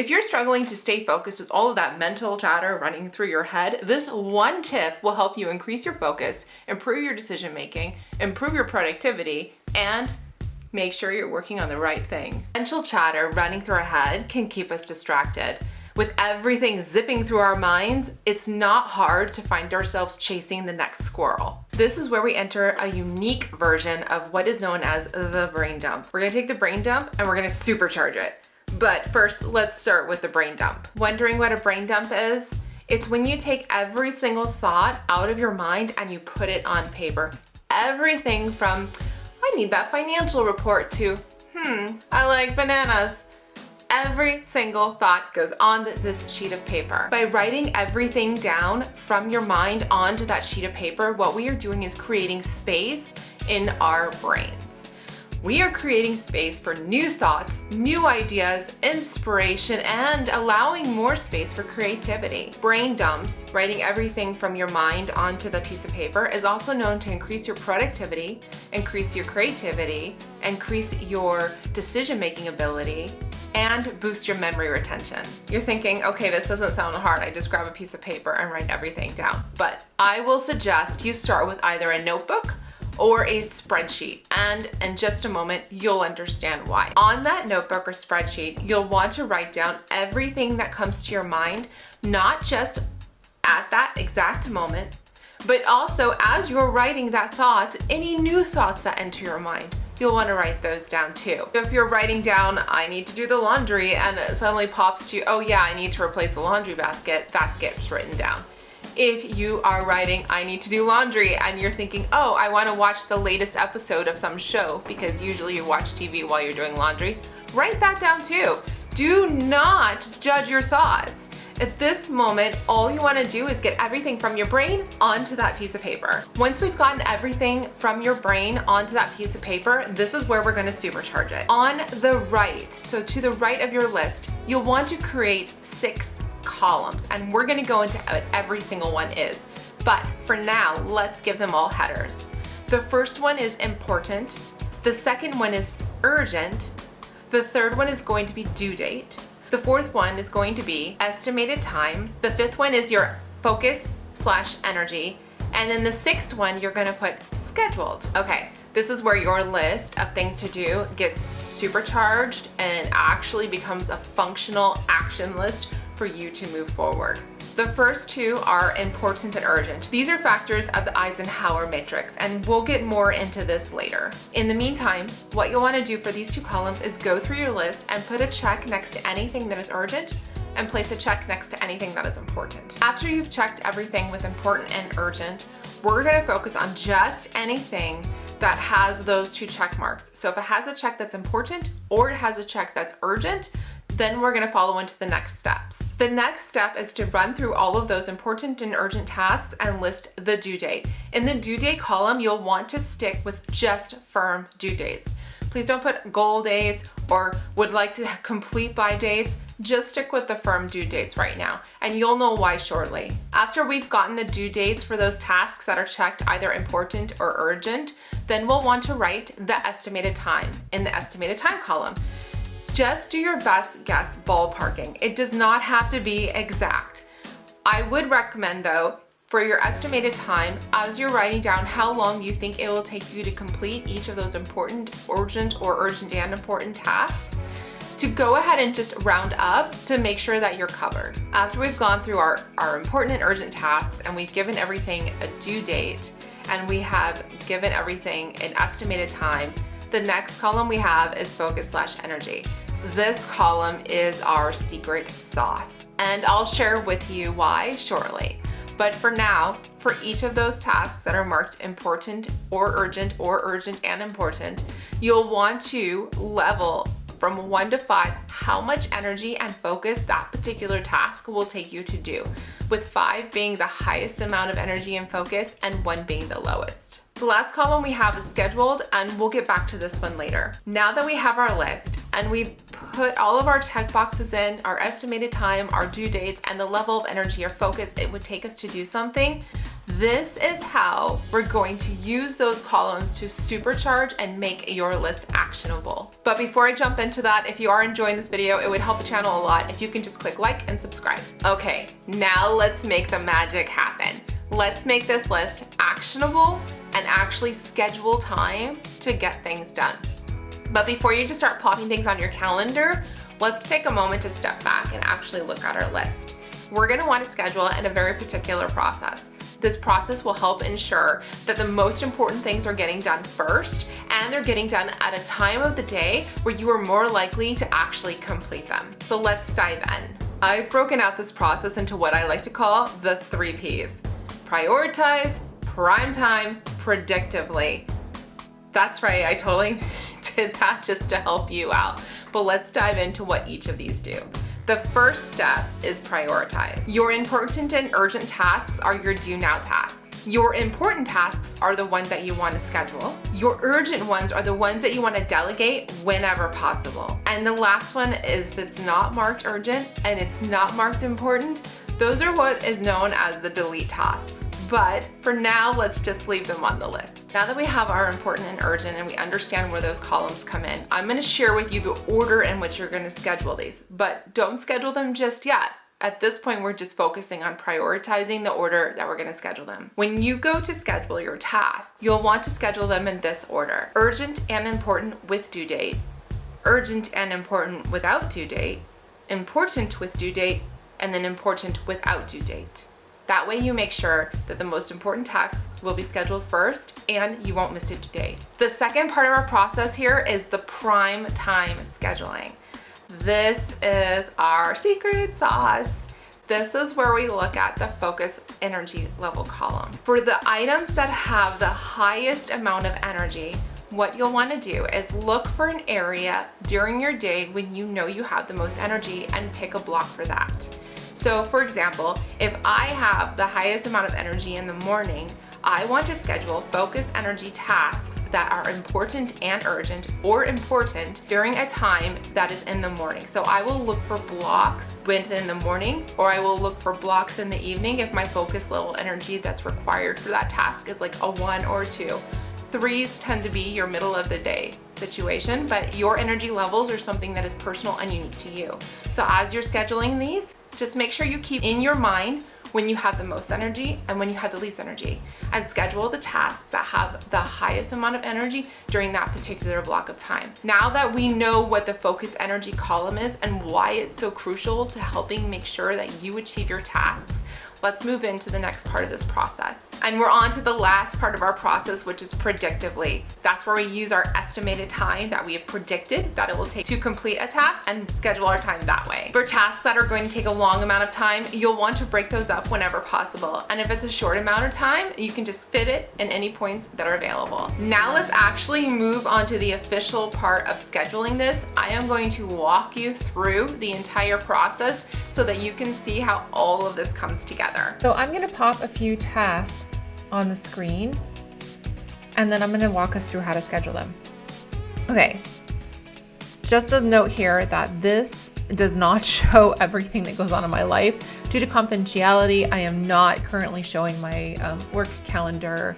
If you're struggling to stay focused with all of that mental chatter running through your head, this one tip will help you increase your focus, improve your decision making, improve your productivity, and make sure you're working on the right thing. Mental chatter running through our head can keep us distracted. With everything zipping through our minds, it's not hard to find ourselves chasing the next squirrel. This is where we enter a unique version of what is known as the brain dump. We're gonna take the brain dump and we're gonna supercharge it. But first, let's start with the brain dump. Wondering what a brain dump is? It's when you take every single thought out of your mind and you put it on paper. Everything from, I need that financial report, to, I like bananas. Every single thought goes on this sheet of paper. By writing everything down from your mind onto that sheet of paper, what we are doing is creating space in our brains. We are creating space for new thoughts, new ideas, inspiration, and allowing more space for creativity. Brain dumps, writing everything from your mind onto the piece of paper, is also known to increase your productivity, increase your creativity, increase your decision-making ability, and boost your memory retention. You're thinking, okay, this doesn't sound hard. I just grab a piece of paper and write everything down. But I will suggest you start with either a notebook or a spreadsheet, and in just a moment, you'll understand why. On that notebook or spreadsheet, you'll want to write down everything that comes to your mind, not just at that exact moment, but also as you're writing that thought, any new thoughts that enter your mind. You'll want to write those down too. If you're writing down, I need to do the laundry, and it suddenly pops to you, oh yeah, I need to replace the laundry basket, that gets written down. If you are writing, I need to do laundry, and you're thinking, oh, I want to watch the latest episode of some show, because usually you watch TV while you're doing laundry, write that down too. Do not judge your thoughts. At this moment, all you want to do is get everything from your brain onto that piece of paper. Once we've gotten everything from your brain onto that piece of paper, this is where we're going to supercharge it. On the right, so to the right of your list, you'll want to create 6 columns, and we're going to go into what every single one is. But for now, let's give them all headers. The first one is important. The second one is urgent. The third one is going to be due date. The fourth one is going to be estimated time. The fifth one is your focus/energy. And then the sixth one, you're gonna put scheduled. Okay, this is where your list of things to do gets supercharged and actually becomes a functional action list for you to move forward. The first two are important and urgent. These are factors of the Eisenhower matrix, and we'll get more into this later. In the meantime, what you'll want to do for these 2 columns is go through your list and put a check next to anything that is urgent and place a check next to anything that is important. After you've checked everything with important and urgent, we're going to focus on just anything that has those 2 check marks. So if it has a check that's important or it has a check that's urgent, then we're going to follow into the next steps. The next step is to run through all of those important and urgent tasks and list the due date. In the due date column, you'll want to stick with just firm due dates. Please don't put goal dates or would like to complete by dates. Just stick with the firm due dates right now, and you'll know why shortly. After we've gotten the due dates for those tasks that are checked either important or urgent, then we'll want to write the estimated time in the estimated time column. Just do your best guess ballparking. It does not have to be exact. I would recommend though, for your estimated time, as you're writing down how long you think it will take you to complete each of those important, urgent, or urgent and important tasks, to go ahead and just round up to make sure that you're covered. After we've gone through our important and urgent tasks and we've given everything a due date and we have given everything an estimated time, the next column we have is focus/energy. This column is our secret sauce, and I'll share with you why shortly. But for now, for each of those tasks that are marked important or urgent and important, you'll want to level from 1 to 5 how much energy and focus that particular task will take you to do, with 5 being the highest amount of energy and focus and 1 being the lowest. The last column we have is scheduled, and we'll get back to this one later. Now that we have our list and we've put all of our check boxes in, our estimated time, our due dates, and the level of energy or focus it would take us to do something, This is how we're going to use those columns to supercharge and make your list actionable. But before I jump into that, if you are enjoying this video, it would help the channel a lot if you can just click like and subscribe. Okay, now let's make the magic happen. Let's make this list actionable and actually schedule time to get things done. But before you just start plopping things on your calendar, let's take a moment to step back and actually look at our list. We're gonna want to schedule it in a very particular process. This process will help ensure that the most important things are getting done first, and they're getting done at a time of the day where you are more likely to actually complete them. So let's dive in. I've broken out this process into what I like to call the 3 Ps. Prioritize, prime time, predictively. That's right, I totally did that just to help you out. But let's dive into what each of these do. The first step is prioritize. Your important and urgent tasks are your do now tasks. Your important tasks are the ones that you want to schedule. Your urgent ones are the ones that you want to delegate whenever possible. And the last one is, if it's not marked urgent and it's not marked important, those are what is known as the delete tasks. But for now, let's just leave them on the list. Now that we have our important and urgent and we understand where those columns come in, I'm gonna share with you the order in which you're gonna schedule these, but don't schedule them just yet. At this point, we're just focusing on prioritizing the order that we're gonna schedule them. When you go to schedule your tasks, you'll want to schedule them in this order: urgent and important with due date, urgent and important without due date, important with due date, and then important without due date. That way you make sure that the most important tasks will be scheduled first and you won't miss a due date. The second part of our process here is the prime time scheduling. This is our secret sauce. This is where we look at the focus energy level column. For the items that have the highest amount of energy, what you'll want to do is look for an area during your day when you know you have the most energy and pick a block for that. So for example, if I have the highest amount of energy in the morning, I want to schedule focus energy tasks that are important and urgent, or important during a time that is in the morning. So I will look for blocks within the morning, or I will look for blocks in the evening if my focus level energy that's required for that task is like a 1 or 2. 3s tend to be your middle of the day situation, but your energy levels are something that is personal and unique to you. So as you're scheduling these, just make sure you keep in your mind when you have the most energy and when you have the least energy, and schedule the tasks that have the highest amount of energy during that particular block of time. Now that we know what the focus energy column is and why it's so crucial to helping make sure that you achieve your tasks, let's move into the next part of this process. And we're on to the last part of our process, which is predictively. That's where we use our estimated time that we have predicted that it will take to complete a task and schedule our time that way. For tasks that are going to take a long amount of time, you'll want to break those up whenever possible. And if it's a short amount of time, you can just fit it in any points that are available. Now let's actually move on to the official part of scheduling this. I am going to walk you through the entire process so that you can see how all of this comes together. So I'm gonna pop a few tasks on the screen, and then I'm gonna walk us through how to schedule them. Okay, just a note here that this does not show everything that goes on in my life. Due to confidentiality, I am not currently showing my work calendar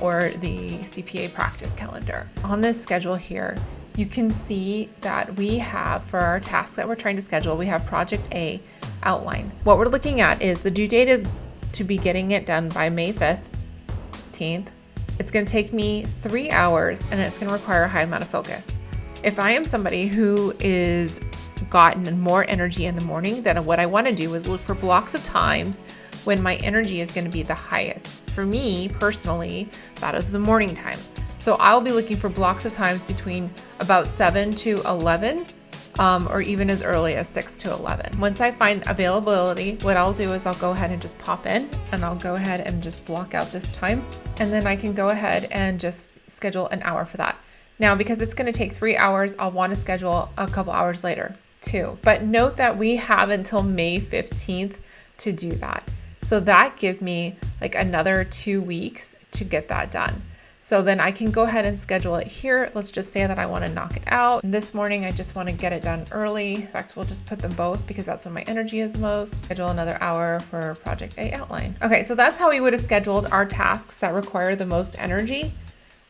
or the CPA practice calendar. On this schedule here, you can see that we have, for our task that we're trying to schedule, we have project A outline. What we're looking at is the due date is to be getting it done by May 15th. It's going to take me 3 hours and it's going to require a high amount of focus. If I am somebody who is gotten more energy in the morning, then what I want to do is look for blocks of times when my energy is going to be the highest. For me personally, that is the morning time. So I'll be looking for blocks of times between about 7 to 11, or even as early as 6 to 11. Once I find availability, what I'll do is I'll go ahead and just pop in, and I'll go ahead and just block out this time. And then I can go ahead and just schedule an hour for that. Now, because it's going to take 3 hours, I'll want to schedule a couple hours later too. But note that we have until May 15th to do that. So that gives me like another 2 weeks to get that done. So then I can go ahead and schedule it here. Let's just say that I want to knock it out. This morning, I just want to get it done early. In fact, we'll just put them both because that's when my energy is most. Schedule another hour for project A outline. Okay, so that's how we would have scheduled our tasks that require the most energy.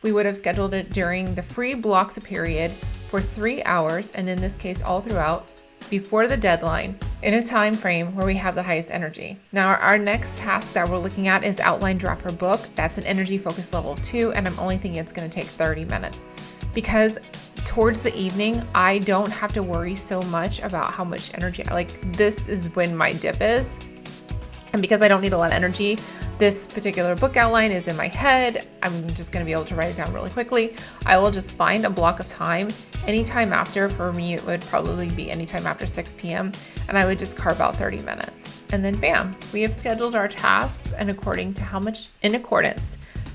We would have scheduled it during the free blocks period for 3 hours, and in this case, all throughout, before the deadline, in a time frame where we have the highest energy. Now, our next task that we're looking at is outline, draft, or book. That's an energy focus level 2, and I'm only thinking it's going to take 30 minutes. Because towards the evening, I don't have to worry so much about how much energy, this is when my dip is. And because I don't need a lot of energy, this particular book outline is in my head. I'm just going to be able to write it down really quickly. I will just find a block of time. Anytime after, for me, it would probably be anytime after 6 p.m. And I would just carve out 30 minutes. And then bam, we have scheduled our tasks in accordance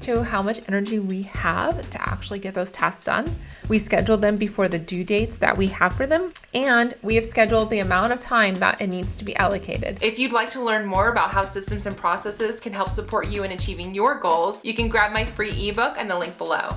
to how much energy we have to actually get those tasks done. We scheduled them before the due dates that we have for them, and we have scheduled the amount of time that it needs to be allocated. If you'd like to learn more about how systems and processes can help support you in achieving your goals, you can grab my free ebook in the link below.